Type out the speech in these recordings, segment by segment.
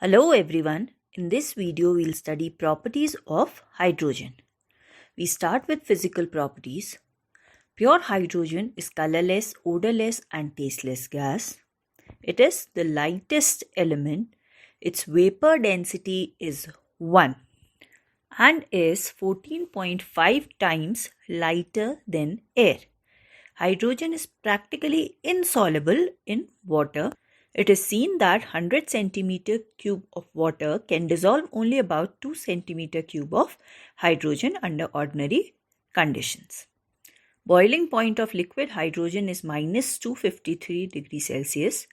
Hello everyone, in this video we'll study properties of hydrogen. We start with physical properties. Pure hydrogen is colorless, odorless and tasteless gas. It is the lightest element. Its vapor density is 1 and is 14.5 times lighter than air. Hydrogen is practically insoluble in water. It is seen that 100 centimeter cube of water can dissolve only about 2 centimeter cube of hydrogen under ordinary conditions. Boiling point of liquid hydrogen is minus 253 degrees Celsius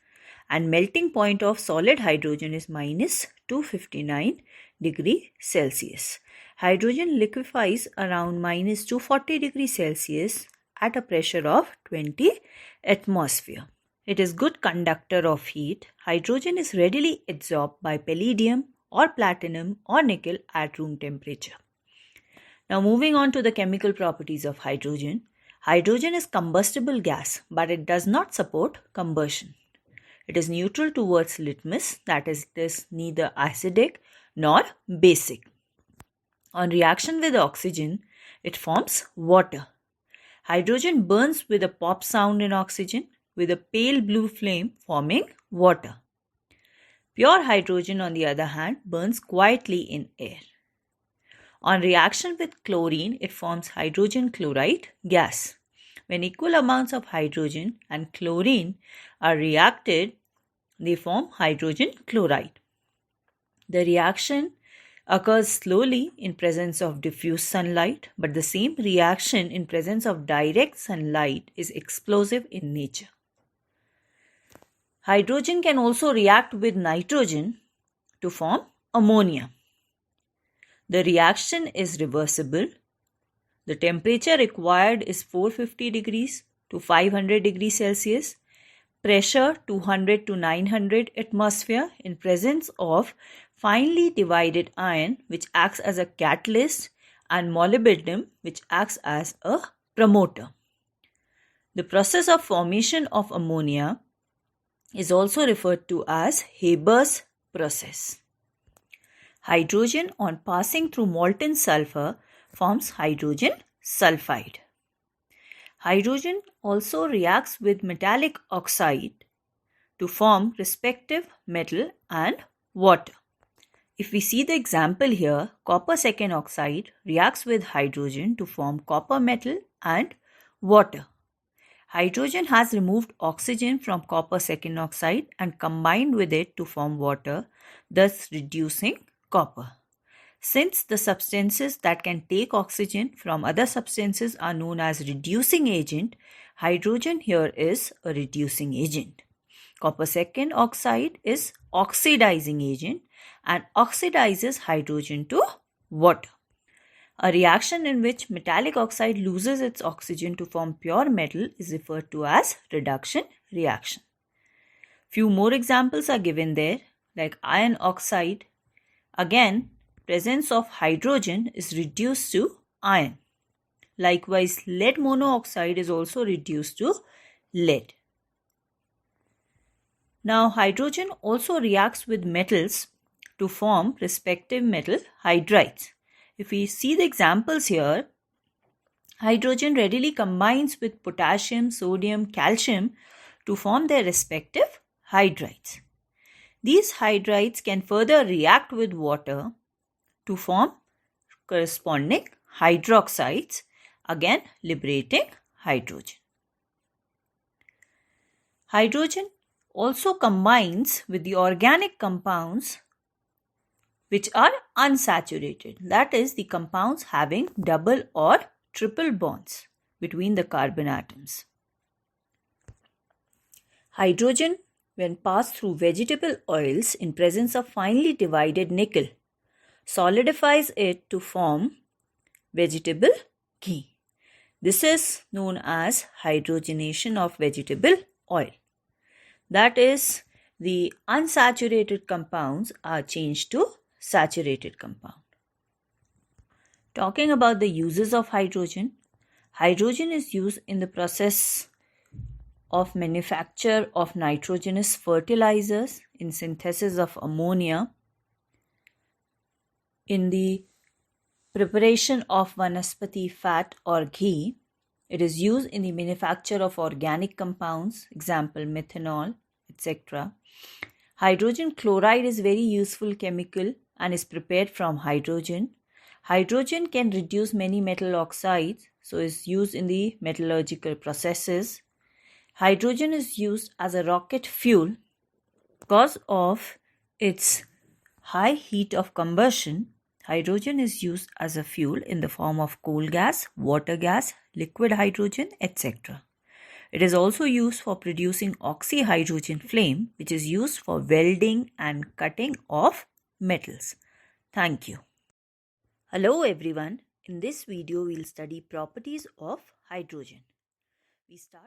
and melting point of solid hydrogen is minus 259 degrees Celsius. Hydrogen liquefies around minus 240 degrees Celsius at a pressure of 20 atmosphere. It is good conductor of heat. Hydrogen is readily absorbed by palladium or platinum or nickel at room temperature. Now moving on to the chemical properties of hydrogen. Hydrogen is combustible gas, but it does not support combustion. It is neutral towards litmus, that is, it is neither acidic nor basic. On reaction with oxygen, it forms water. Hydrogen burns with a pop sound in oxygen, with a pale blue flame forming water. Pure hydrogen, on the other hand, burns quietly in air. On reaction with chlorine, it forms hydrogen chloride gas. When equal amounts of hydrogen and chlorine are reacted, they form hydrogen chloride. The reaction occurs slowly in presence of diffuse sunlight, but the same reaction in presence of direct sunlight is explosive in nature. Hydrogen can also react with nitrogen to form ammonia. The reaction is reversible. The temperature required is 450 degrees to 500 degrees Celsius. Pressure 200 to 900 atmosphere in presence of finely divided iron which acts as a catalyst and molybdenum which acts as a promoter. The process of formation of ammonia is also referred to as Haber's process. Hydrogen, on passing through molten sulfur, forms hydrogen sulfide. Hydrogen also reacts with metallic oxide to form respective metal and water. If we see the example here, copper second oxide reacts with hydrogen to form copper metal and water. Hydrogen has removed oxygen from copper second oxide and combined with it to form water, thus reducing copper. Since the substances that can take oxygen from other substances are known as reducing agent, hydrogen here is a reducing agent. Copper second oxide is oxidizing agent and oxidizes hydrogen to water. A reaction in which metallic oxide loses its oxygen to form pure metal is referred to as reduction reaction. Few more examples are given there, like iron oxide. Again, presence of hydrogen is reduced to iron. Likewise, lead monoxide is also reduced to lead. Now, hydrogen also reacts with metals to form respective metal hydrides. If we see the examples here, hydrogen readily combines with potassium, sodium, calcium to form their respective hydrides. These hydrides can further react with water to form corresponding hydroxides, again liberating hydrogen. Hydrogen also combines with the organic compounds which are unsaturated, that is, the compounds having double or triple bonds between the carbon atoms. Hydrogen, when passed through vegetable oils in presence of finely divided nickel, solidifies it to form vegetable ghee. This is known as hydrogenation of vegetable oil. That is, the unsaturated compounds are changed to saturated compound. Talking about the uses of hydrogen, hydrogen is used in the process of manufacture of nitrogenous fertilizers, in synthesis of ammonia, In the preparation of vanaspati fat or ghee, it is used in the manufacture of organic compounds, example methanol, etc. Hydrogen chloride is very useful chemical and is prepared from hydrogen. Hydrogen can reduce many metal oxides, so is used in the metallurgical processes. Hydrogen is used as a rocket fuel because of its high heat of combustion. Hydrogen is used as a fuel in the form of coal gas, water gas, liquid hydrogen, etc. It is also used for producing oxyhydrogen flame, which is used for welding and cutting of metals. Thank you. Hello everyone. In this video, we'll study properties of hydrogen. We start